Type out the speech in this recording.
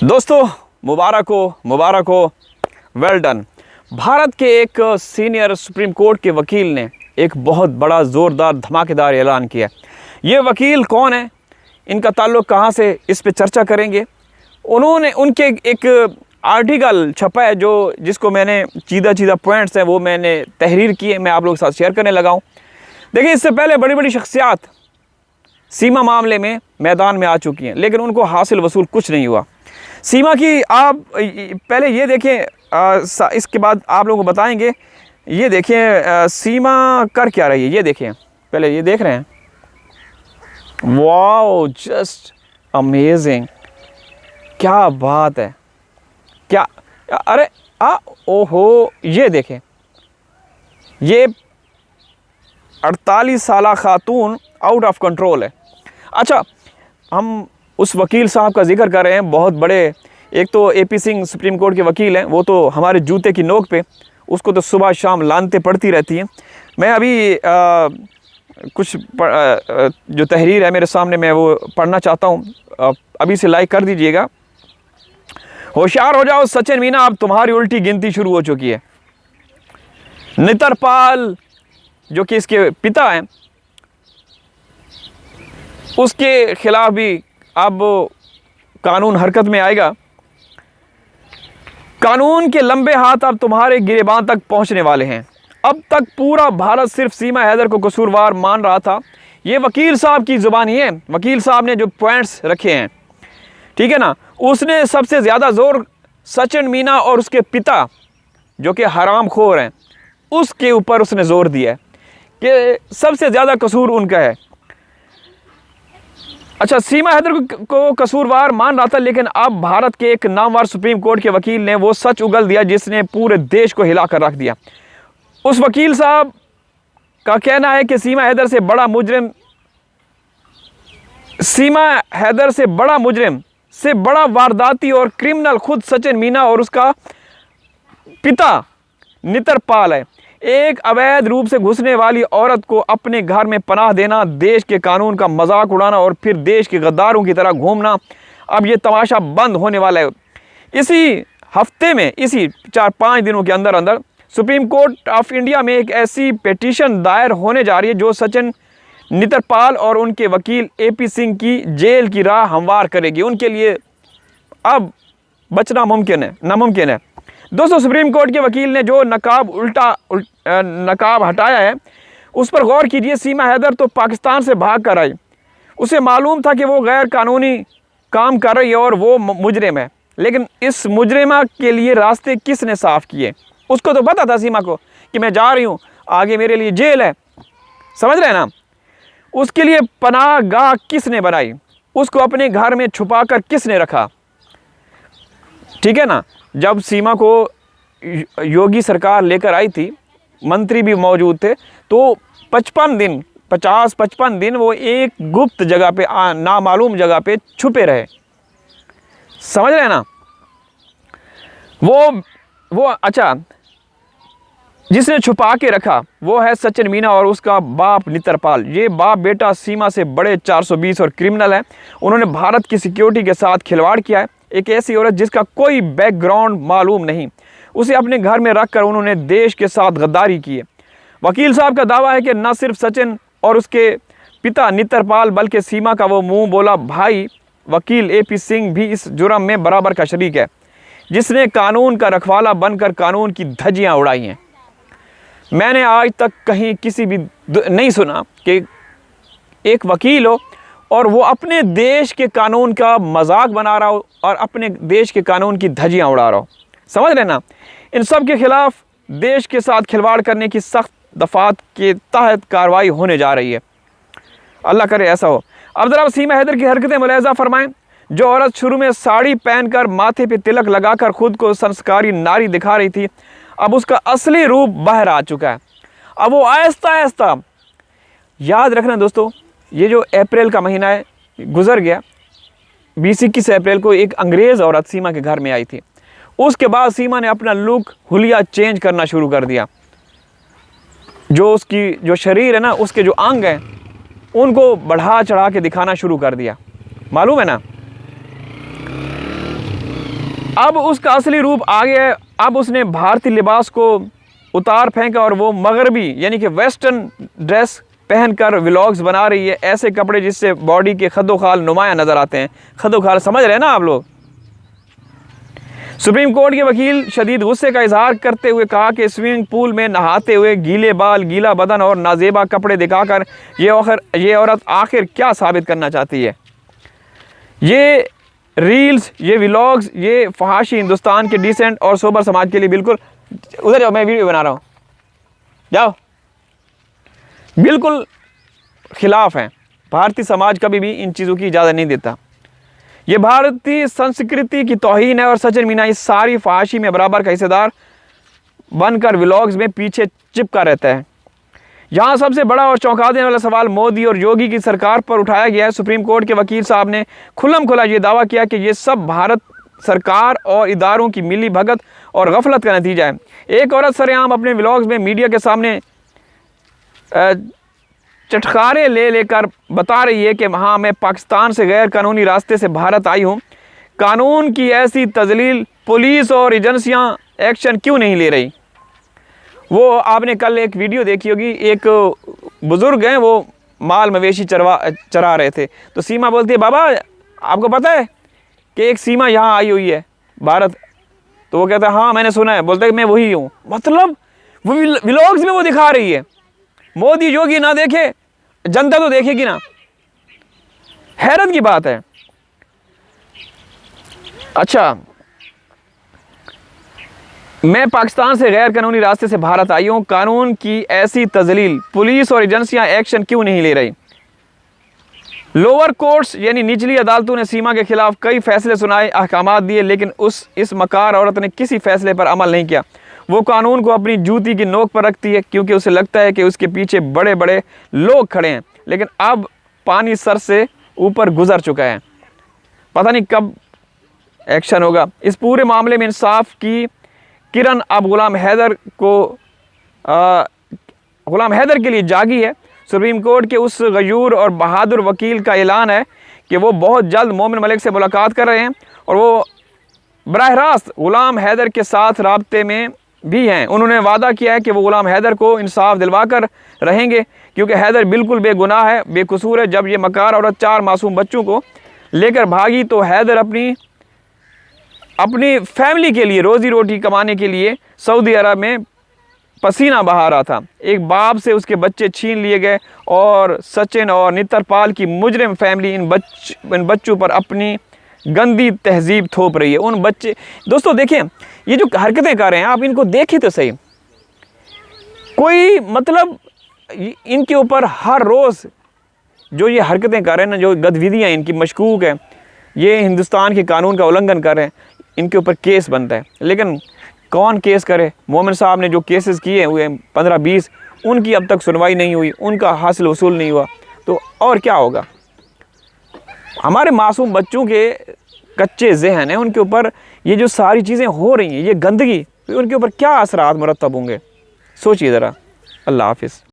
दोस्तों मुबारक हो, well done. Bharat के एक सीनियर सुप्रीम कोर्ट के वकील ने एक बहुत बड़ा ज़ोरदार धमाकेदार ऐलान किया। ये वकील कौन है, इनका ताल्लुक़ कहाँ से, इस पे चर्चा करेंगे। उनके एक आर्टिकल छपा है जिसको मैंने चीदा पॉइंट्स हैं वो मैंने तहरीर की है, मैं आप लोगों के साथ शेयर करने लगा हूँ। देखिए, इससे पहले बड़ी बड़ी शख्सियात सीमा मामले में मैदान में आ चुकी हैं, लेकिन उनको हासिल वसूल कुछ नहीं हुआ। सीमा की आप पहले ये देखें, इसके बाद आप लोगों को बताएंगे। ये देखें सीमा कर क्या रही है, ये देखें, पहले ये देख रहे हैं। वाओ, जस्ट अमेजिंग, क्या बात है, क्या, अरे ओहो, ये देखें, ये 48 साला खातून आउट ऑफ कंट्रोल है। अच्छा, हम उस वकील साहब का जिक्र कर रहे हैं, बहुत बड़े, एक तो एपी सिंह सुप्रीम कोर्ट के वकील हैं, वो तो हमारे जूते की नोक पे, उसको तो सुबह शाम लानते पड़ती रहती हैं। मैं अभी कुछ जो तहरीर है मेरे सामने, मैं वो पढ़ना चाहता हूँ, अभी से लाइक कर दीजिएगा। होशियार हो जाओ सचिन मीना, अब तुम्हारी उल्टी गिनती शुरू हो चुकी है। नितरपाल जो कि इसके पिता हैं, उसके खिलाफ भी अब कानून हरकत में आएगा। कानून के लंबे हाथ अब तुम्हारे गिरेबान तक पहुंचने वाले हैं। अब तक पूरा भारत सिर्फ सीमा हैदर को कसूरवार मान रहा था। ये वकील साहब की जुबानी है, वकील साहब ने जो पॉइंट्स रखे हैं, ठीक है ना, उसने सबसे ज़्यादा जोर सचिन मीना और उसके पिता जो कि हरामखोर हैं उसके ऊपर उसने जोर दिया है कि सबसे ज़्यादा कसूर उनका है। अच्छा, सीमा हैदर को कसूरवार मान रहा था, लेकिन अब भारत के एक नामवर सुप्रीम कोर्ट के वकील ने वो सच उगल दिया जिसने पूरे देश को हिला कर रख दिया। उस वकील साहब का कहना है कि सीमा हैदर से बड़ा मुजरिम से बड़ा वारदाती और क्रिमिनल खुद सचिन मीना और उसका पिता नितरपाल है। एक अवैध रूप से घुसने वाली औरत को अपने घर में पनाह देना, देश के कानून का मजाक उड़ाना और फिर देश के गद्दारों की तरह घूमना, अब ये तमाशा बंद होने वाला है। इसी हफ्ते में, इसी 4-5 दिनों के अंदर अंदर सुप्रीम कोर्ट ऑफ इंडिया में एक ऐसी पिटीशन दायर होने जा रही है जो सचिन नितरपाल और उनके वकील एपी सिंह की जेल की राह हमवार करेगी। उनके लिए अब बचना नामुमकिन है। दोस्तों, सुप्रीम कोर्ट के वकील ने जो नकाब हटाया है उस पर गौर कीजिए। सीमा हैदर तो पाकिस्तान से भाग कर आई, उसे मालूम था कि वो गैर कानूनी काम कर रही है और वो मुजरिम है, लेकिन इस मुजरिमा के लिए रास्ते किसने साफ किए? उसको तो पता था सीमा को कि मैं जा रही हूँ, आगे मेरे लिए जेल है, समझ रहे हैं ना। उसके लिए पनाह गाह किसने बनाई? उसको अपने घर में छुपा कर किसने रखा? ठीक है ना। जब सीमा को योगी सरकार लेकर आई थी, मंत्री भी मौजूद थे, तो 50-55 दिन वो एक गुप्त जगह पे, नामालूम जगह पे छुपे रहे, समझ रहे हैं ना। वो अच्छा, जिसने छुपा के रखा वो है सचिन मीना और उसका बाप नितरपाल। ये बाप बेटा सीमा से बड़े 420 और क्रिमिनल है। उन्होंने भारत की सिक्योरिटी के साथ खिलवाड़ किया है। एक ऐसी औरत जिसका कोई बैकग्राउंड मालूम नहीं, उसे अपने घर में रखकर उन्होंने देश के साथ गद्दारी की है। वकील साहब का दावा है कि न सिर्फ सचिन और उसके पिता नितरपाल बल्कि सीमा का वो मुंह बोला भाई वकील एपी सिंह भी इस जुर्म में बराबर का शरीक है, जिसने कानून का रखवाला बनकर कानून की धज्जियां उड़ाई हैं। मैंने आज तक कहीं किसी भी नहीं सुना कि एक वकील हो और वो अपने देश के कानून का मजाक बना रहा हो और अपने देश के कानून की धज्जियां उड़ा रहा हो, समझ रहे ना। इन सब के खिलाफ देश के साथ खिलवाड़ करने की सख्त दफात के तहत कार्रवाई होने जा रही है। अल्लाह करे ऐसा हो। अब जरा सीमा हैदर की हरकतें मुलाहिजा फरमाएं। जो औरत शुरू में साड़ी पहनकर माथे पे तिलक लगाकर खुद को संस्कारी नारी दिखा रही थी, अब उसका असली रूप बाहर आ चुका है। अब वो आहिस्ता आहिस्ता, याद रखना दोस्तों, ये जो अप्रैल का महीना है गुजर गया, 20-21 अप्रैल को एक अंग्रेज़ औरत सीमा के घर में आई थी। उसके बाद सीमा ने अपना लुक हुलिया चेंज करना शुरू कर दिया। जो उसकी जो शरीर है ना, उसके जो अंग हैं उनको बढ़ा चढ़ा के दिखाना शुरू कर दिया, मालूम है ना। अब उसका असली रूप आ गया है। अब उसने भारतीय लिबास को उतार फेंका और वो मगरबी यानी कि वेस्टर्न ड्रेस पहनकर व्लॉग्स बना रही है, ऐसे कपड़े जिससे बॉडी के खदोखाल नुमाया नज़र आते हैं। खदोखाल समझ रहे हैं ना आप लोग। सुप्रीम कोर्ट के वकील शदीद गुस्से का इजहार करते हुए कहा कि स्विमिंग पूल में नहाते हुए गीले बाल, गीला बदन और नाजेबा कपड़े दिखाकर ये औरत आखिर क्या साबित करना चाहती है। ये रील्स, ये व्लॉग्स, ये फहाशी हिंदुस्तान के डिसेंट और सोबर समाज के लिए बिल्कुल, उधर जाओ मैं वीडियो बना रहा हूँ, जाओ, बिल्कुल खिलाफ हैं। भारतीय समाज कभी भी इन चीज़ों की इजाज़त नहीं देता। ये भारतीय संस्कृति की तौहीन है और सचिन मीना इस सारी फहाशी में बराबर का हिस्सेदार बनकर व्लॉग्स में पीछे चिपका रहता है। यहाँ सबसे बड़ा और चौंका देने वाला सवाल मोदी और योगी की सरकार पर उठाया गया है। सुप्रीम कोर्ट के वकील साहब ने खुल्लम खुला ये दावा किया कि ये सब भारत सरकार और इदारों की मिली भगत और गफलत का नतीजा है। एक औरत सरेआम अपने व्लॉग्स में मीडिया के सामने चटखारे ले लेकर बता रही है कि हाँ, मैं पाकिस्तान से गैर कानूनी रास्ते से भारत आई हूँ। कानून की ऐसी तजलील पुलिस और एजेंसियाँ एक्शन क्यों नहीं ले रही। वो आपने कल एक वीडियो देखी होगी, एक बुज़ुर्ग हैं, वो माल मवेशी चरा रहे थे, तो सीमा बोलती है बाबा आपको पता है कि एक सीमा यहाँ आई हुई है भारत। तो वो कहता है हाँ मैंने सुना है। बोलता है मैं वही हूँ। मतलब वो व्लॉग्स में वो दिखा रही है। मोदी योगी ना देखे, जनता तो देखेगी ना। हैरत की बात है। अच्छा, मैं पाकिस्तान से गैर कानूनी रास्ते से भारत आई हूँ। कानून की ऐसी तजलील पुलिस और एजेंसियां एक्शन क्यों नहीं ले रही। लोअर कोर्ट्स यानी निचली अदालतों ने सीमा के खिलाफ कई फैसले सुनाए, अहकामात दिए, लेकिन इस मकार औरत ने किसी फैसले पर अमल नहीं किया। वो कानून को अपनी जूती की नोक पर रखती है क्योंकि उसे लगता है कि उसके पीछे बड़े बड़े लोग खड़े हैं। लेकिन अब पानी सर से ऊपर गुजर चुका है, पता नहीं कब एक्शन होगा। इस पूरे मामले में इंसाफ की किरण अब गुलाम हैदर के लिए जागी है। सुप्रीम कोर्ट के उस गयूर और बहादुर वकील का ऐलान है कि वो बहुत जल्द मोमिन मलिक से मुलाकात कर रहे हैं और वो बराह रास्त गुलाम हैदर के साथ राब्ते में भी हैं। उन्होंने वादा किया है कि वो गुलाम हैदर को इंसाफ दिलवा कर रहेंगे क्योंकि हैदर बिल्कुल बेगुनाह है, बेकसूर है। जब ये मकार औरत 4 मासूम बच्चों को लेकर भागी तो हैदर अपनी फैमिली के लिए रोज़ी रोटी कमाने के लिए सऊदी अरब में पसीना बहा रहा था। एक बाप से उसके बच्चे छीन लिए गए और सचिन और नितरपाल की मुजरिम फैमिली इन बच्चों पर अपनी गंदी तहजीब थोप रही है। उन बच्चे, दोस्तों देखें ये जो हरकतें कर रहे हैं आप इनको देखें तो सही। कोई मतलब इनके ऊपर हर रोज़ जो ये हरकतें कर रहे हैं ना, जो गतिविधियाँ इनकी मशकूक है, ये हिंदुस्तान के कानून का उल्लंघन कर रहे हैं, इनके ऊपर केस बनता है। लेकिन कौन केस करे। मोमिन साहब ने जो केसेस किए हुए 15-20 उनकी अब तक सुनवाई नहीं हुई, उनका हासिल वसूल नहीं हुआ, तो और क्या होगा। हमारे मासूम बच्चों के कच्चे जहन हैं, उनके ऊपर ये जो सारी चीज़ें हो रही हैं, ये गंदगी, तो उनके ऊपर क्या असरात मुरतब होंगे, सोचिए ज़रा। अल्लाह हाफिज़।